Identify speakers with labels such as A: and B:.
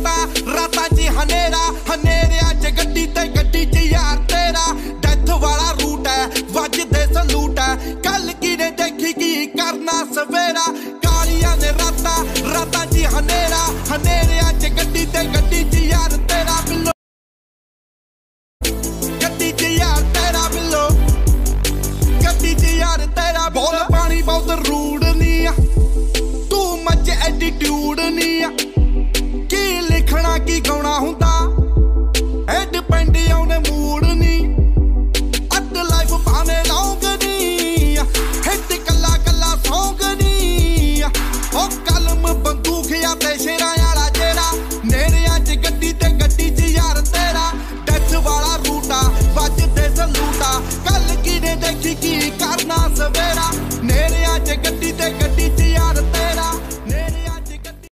A: ਰਾਤਾਂ 'ਚ ਹਨੇਰਾ ਹਨੇਰਿਆਂ 'ਚ ਗੱਡੀ ਤੇ ਗੱਡੀ 'ਚ ਯਾਰ ਤੇਰਾ ਡੈਥ ਵਾਲਾ ਰੂਟ ਹੈ ਵੱਜਦੇ ਸਲੂਟ ਹੈ ਕੱਲ ਕਿਨੇ ਦੇਖੀ ਕੀ ਕਰਨਾ ਸਵੇਰਾ ਕਾਲੀਆਂ ਨੇ ਰਾਤਾਂ 'ਚ ਹਨੇਰਾ ਹਨੇਰਿਆਂ 'ਚ ਗੱਡੀ ਤੇ ਗੱਡੀ 'ਚ ਯਾਰ ਤੇਰਾ ਬਿੱਲੋ ਗੱਡੀ 'ਚ ਯਾਰ ਤੇਰਾ ਬਿੱਲੋ ਗੱਡੀ 'ਚ ਯਾਰ ਤੇਰਾ ਬੋਲ ਪਾਣੀ ਬਹੁਤ ਰੂਡ ਨਹੀਂ ਆ ਤੂੰ ਮੱਚ ਐਟੀਟਿਊਡ ਨਹੀਂ ਆ ਕੀ ਲਿਖਣਾ ਕੀ ਗਾਉਣਾ ਹੁੰਦਾ ਇਹ ਡਿਪੈਂਡ ਆਉਣੇ ਮੂਡ ਨਹੀਂ ਅੱਧ ਲਾਈਫ ਭਾਵੇਂ ਲੌਂਗ ਨਹੀਂ ਹਿੱਟ ਕੱਲਾ ਕੱਲਾ ਸੌਂਗ ਨਹੀਂ ਉਹ ਕਲਮ ਬੰਦੂਕ ਜਾਂ ਤੇ ਸ਼ੇਰਾ